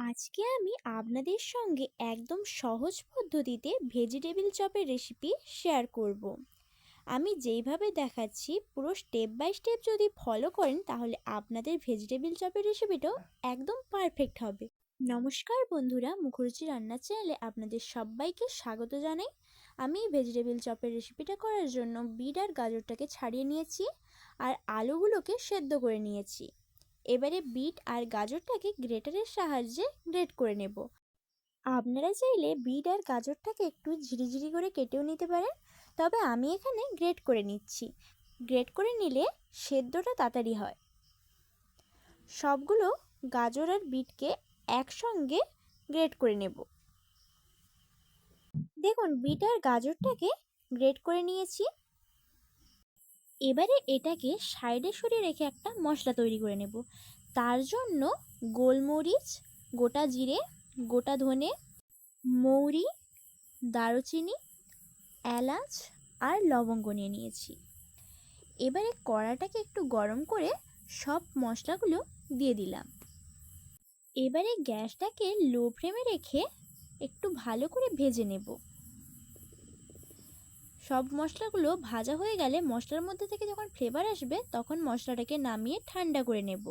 আজকে আমি আপনাদের সঙ্গে একদম সহজ পদ্ধতিতে ভেজিটেবিল চপের রেসিপি শেয়ার করব। আমি যেইভাবে দেখাচ্ছি পুরো স্টেপ বাই স্টেপ যদি ফলো করেন তাহলে আপনাদের ভেজিটেবিল চপের রেসিপিটাও একদম পারফেক্ট হবে। নমস্কার বন্ধুরা, মুখরুচি রান্নার চ্যানেলে আপনাদের সবাইকে স্বাগত জানাই। আমি ভেজিটেবিল চপের রেসিপিটা করার জন্য বিট আর গাজরটাকে ছাড়িয়ে নিয়েছি আর আলুগুলোকে সেদ্ধ করে নিয়েছি। এবারে বিট আর গাজরটাকে গ্রেটারের সাহায্যে গ্রেট করে নেব। আপনারা চাইলে বিট আর গাজরটাকে একটু ঝিরিঝিরি করে কেটেও নিতে পারেন, তবে আমি এখানে গ্রেট করে নিচ্ছি। গ্রেট করে নিলে সেদ্ধটা তাড়াতাড়ি হয়। সবগুলো গাজর আর বিটকে একসঙ্গে গ্রেট করে নেব। দেখুন, বিট আর গাজরটাকে গ্রেট করে নিয়েছি। এবারে এটাকে সাইডে সরিয়ে রেখে একটা মশলা তৈরি করে নেব। তার জন্য গোলমরিচ, গোটা জিরে, গোটা ধনে, মৌরি, দারুচিনি, এলাচ আর লবঙ্গ নিয়ে নিয়েছি। এবারে কড়াটাকে একটু গরম করে সব মশলাগুলো দিয়ে দিলাম। এবারে গ্যাসটাকে লো ফ্লেমে রেখে একটু ভালো করে ভেজে নেব। সব মশলাগুলো ভাজা হয়ে গেলে মশলার মধ্যে থেকে যখন ফ্লেভার আসবে তখন মশলাটাকে নামিয়ে ঠান্ডা করে নেব।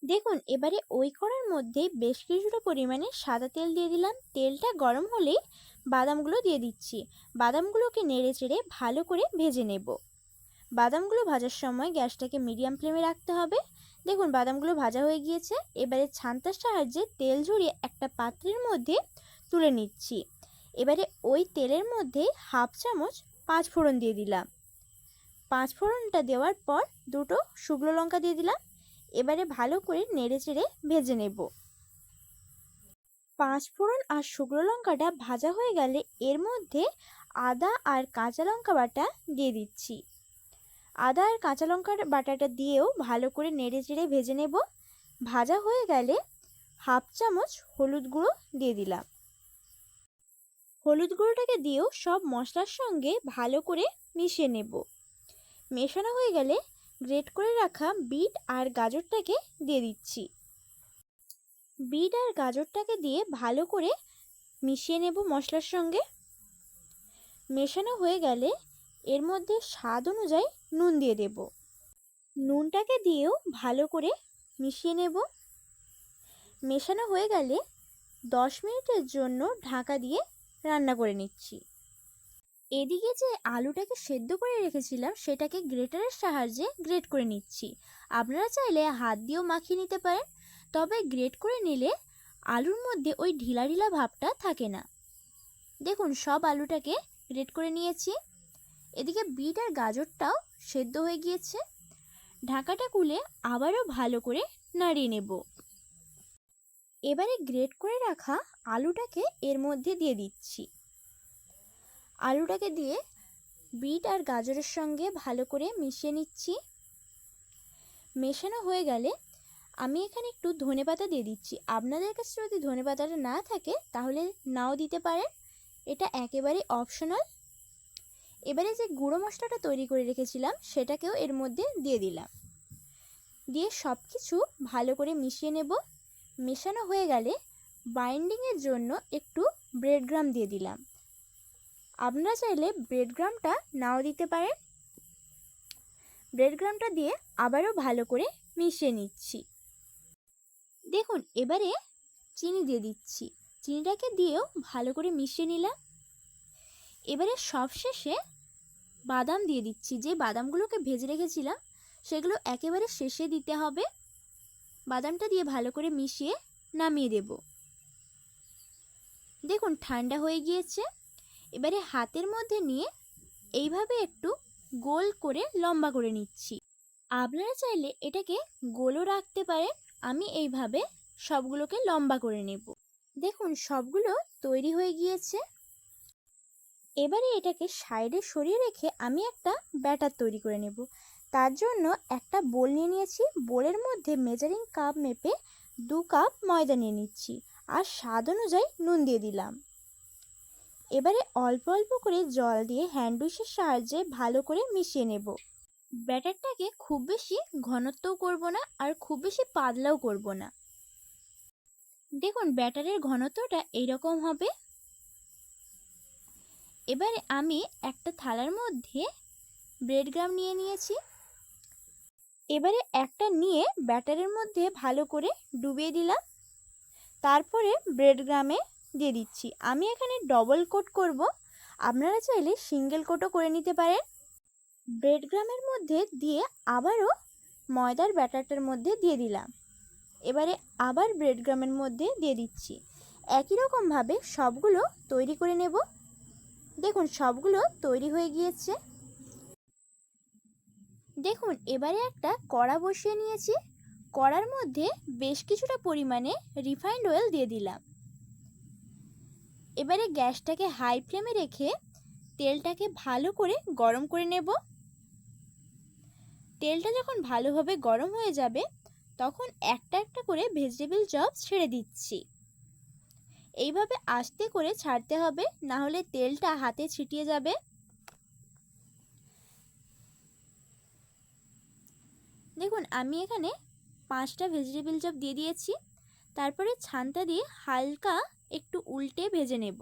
দেখুন, এবারে ওই কড়ার মধ্যে বেশ কিছুটা পরিমাণে সাদা তেল দিয়ে দিলাম। তেলটা গরম হলেই বাদামগুলো দিয়ে দিচ্ছি। বাদামগুলোকে নেড়ে চেড়ে ভালো করে ভেজে নেব। বাদামগুলো ভাজার সময় গ্যাসটাকে মিডিয়াম ফ্লেমে রাখতে হবে। দেখুন, বাদামগুলো ভাজা হয়ে গিয়েছে। এবারে ছান্তার সাহায্যে তেল ঝরিয়ে একটা পাত্রের মধ্যে তুলে নিচ্ছি। এবারে ওই তেলের মধ্যে হাফ চামচ পাঁচফোড়ন দিয়ে দিলাম। পাঁচফোড়নটা দেওয়ার পর দুটো শুকনো লঙ্কা দিয়ে দিলাম। এবারে ভালো করে নেড়ে চেড়ে ভেজে নেব। পাঁচফোড়ন আর শুকনো লঙ্কাটা ভাজা হয়ে গেলে এর মধ্যে আদা আর কাঁচা লঙ্কা বাটা দিয়ে দিচ্ছি। আদা আর কাঁচা লঙ্কার বাটাটা দিয়েও ভালো করে নেড়ে চেড়ে ভেজে নেব। ভাজা হয়ে গেলে হাফ চামচ হলুদ গুঁড়ো দিয়ে দিলাম। হলুদ গুঁড়োটাকে দিয়েও সব মশলার সঙ্গে ভালো করে মিশিয়ে নেব। মেশানো হয়ে গেলে গ্রেট করে রাখা বিট আর গাজরটাকে দিয়ে দিচ্ছি। বিট আর গাজরটাকে দিয়ে ভালো করে মিশিয়ে নেব মশলার সঙ্গে। মেশানো হয়ে গেলে এর মধ্যে স্বাদ অনুযায়ী নুন দিয়ে দেব। নুনটাকে দিয়েও ভালো করে মিশিয়ে নেব। মেশানো হয়ে গেলে 10 মিনিটের জন্য ঢাকা দিয়ে রান্না করে নিচ্ছি। এদিকে যে আলুটাকে সেদ্ধ করে রেখেছিলাম সেটাকে গ্রেটারের সাহায্যে গ্রেট করে নিচ্ছি। আপনারা চাইলে হাত দিয়েও মাখিয়ে নিতে পারেন, তবে গ্রেট করে নিলে আলুর মধ্যে ওই ঢিলা ঢিলা ভাবটা থাকে না। দেখুন, সব আলুটাকে গ্রেট করে নিয়েছি। এদিকে বিট আর গাজরটাও সেদ্ধ হয়ে গিয়েছে। ঢাকাটা খুলে আবারও ভালো করে নাড়িয়ে নেব। এবারে গ্রেট করে রাখা আলুটাকে এর মধ্যে দিয়ে দিচ্ছি। আলুটাকে দিয়ে বিট আর গাজরের সঙ্গে ভালো করে মিশিয়ে নিচ্ছি। মেশানো হয়ে গেলে আমি এখানে একটু ধনেপাতা দিয়ে দিচ্ছি। আপনাদের কাছে যদি ধনেপাতাটা না থাকে তাহলে নাও দিতে পারেন, এটা একেবারে অপশনাল। এবারে যে গুঁড়ো মশলাটা তৈরি করে রেখেছিলাম সেটাকেও এর মধ্যে দিয়ে দিলাম। দিয়ে সব কিছু ভালো করে মিশিয়ে নেব। মেশানো হয়ে গেলে বাইন্ডিংয়ের জন্য একটু ব্রেড ক্রাম্ব দিয়ে দিলাম। আপনারা চাইলে ব্রেড ক্রাম্বটা নাও দিতে পারেন। ব্রেড ক্রাম্বটা দিয়ে আবারও ভালো করে মিশিয়ে নিচ্ছি। দেখুন, এবারে চিনি দিয়ে দিচ্ছি। চিনিটাকে দিয়েও ভালো করে মিশিয়ে নিলাম। এবারে সবশেষে বাদাম দিয়ে দিচ্ছি। যে বাদামগুলোকে ভেজে রেখেছিলাম সেগুলো একেবারে শেষে দিতে হবে। বাদামটা দিয়ে ভালো করে মিশিয়ে নামিয়ে দেব। দেখুন, ঠান্ডা হয়ে গিয়েছে। এবারে হাতের মধ্যে নিয়ে এইভাবে একটু গোল করে লম্বা করে নিচ্ছি। আপনারা চাইলে এটাকে গোলও রাখতে পারেন। আমি এইভাবে সবগুলোকে লম্বা করে নেব। দেখুন, সবগুলো তৈরি হয়ে গিয়েছে। এবারে এটাকে সাইডে সরিয়ে রেখে আমি একটা ব্যাটার তৈরি করে নেব। তার জন্য একটা বোল নিয়ে নিয়েছি। বোলের মধ্যে মেজারিং কাপ মেপে 2 কাপ ময়দা নিয়ে নিচ্ছি আর স্বাদ অনুযায়ী নুন দিয়ে দিলাম। এবারে অল্প অল্প করে জল দিয়ে হ্যান্ড উইশের সাহায্যে ভালো করে মিশিয়ে নেব। ব্যাটারটাকে খুব বেশি ঘনত্বও করব না আর খুব বেশি পাতলাও করব না। দেখুন ব্যাটারের ঘনত্বটা এইরকম হবে। এবারে আমি একটা থালার মধ্যে ব্রেড ক্রাম্ব নিয়ে নিয়েছি। এবারে একটা নিয়ে ব্যাটারের মধ্যে ভালো করে ডুবিয়ে দিলাম। তারপরে ব্রেড ক্রাম্বে দিয়ে দিচ্ছি। আমি এখানে ডবল কোট করব, আপনারা চাইলে সিঙ্গেল কোটও করে নিতে পারেন। ব্রেড ক্রাম্বের মধ্যে দিয়ে আবারও ময়দার ব্যাটারটার মধ্যে দিয়ে দিলাম। এবারে আবার ব্রেড ক্রাম্বের মধ্যে দিয়ে দিচ্ছি। একই রকমভাবে সবগুলো তৈরি করে নেব। দেখুন সবগুলো তৈরি হয়ে গিয়েছে। দেখুন এবারে একটা কড়া বসিয়ে নিয়েছি। কড়ার মধ্যে বেশ কিছুটা পরিমাণে রিফাইন্ড অয়েল দিয়ে দিলাম। এবারে গ্যাসটাকে হাই ফ্লেমে রেখে তেলটাকে ভালো করে গরম করে নেব। তেলটা যখন ভালোভাবে গরম হয়ে যাবে তখন একটা একটা করে ভেজিটেবল চপস ছেড়ে দিচ্ছি। এইভাবে আস্তে করে ছাড়তে হবে, না হলে তেলটা হাতে ছিটিয়ে যাবে। দেখুন আমি এখানে 5টা ভেজিটেবল চপ দিয়ে দিয়েছি। তারপরে ছানটা দিয়ে হালকা একটু উল্টে ভেজে নেব।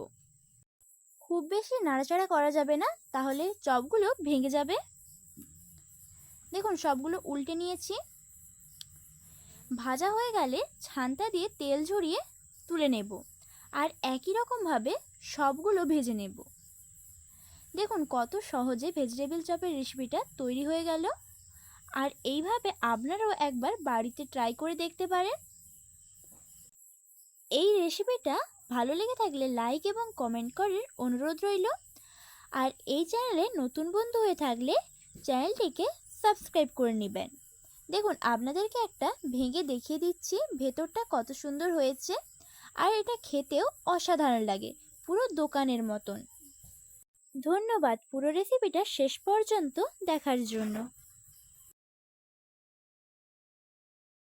খুব বেশি নাড়াচাড়া করা যাবে না, তাহলে চপগুলো ভেঙে যাবে। দেখুন সবগুলো উল্টে নিয়েছি। ভাজা হয়ে গেলে ছানটা দিয়ে তেল ঝরিয়ে তুলে নেব আর একই রকমভাবে সবগুলো ভেজে নেব। দেখুন কত সহজে ভেজিটেবল চপের রেসিপিটা তৈরি হয়ে গেল। আর এইভাবে আপনারাও একবার বাড়িতে ট্রাই করে দেখতে পারেন। এই রেসিপিটা ভালো লেগে থাকলে লাইক এবং কমেন্ট করার অনুরোধ রইল। আর এই চ্যানেলে নতুন বন্ধু হয়ে থাকলে চ্যানেলটিকে সাবস্ক্রাইব করে নেবেন। দেখুন আপনাদেরকে একটা ভেঙে দেখিয়ে দিচ্ছি ভেতরটা কত সুন্দর হয়েছে। আর এটা খেতেও অসাধারণ লাগে, পুরো দোকানের মতন। ধন্যবাদ পুরো রেসিপিটা শেষ পর্যন্ত দেখার জন্য।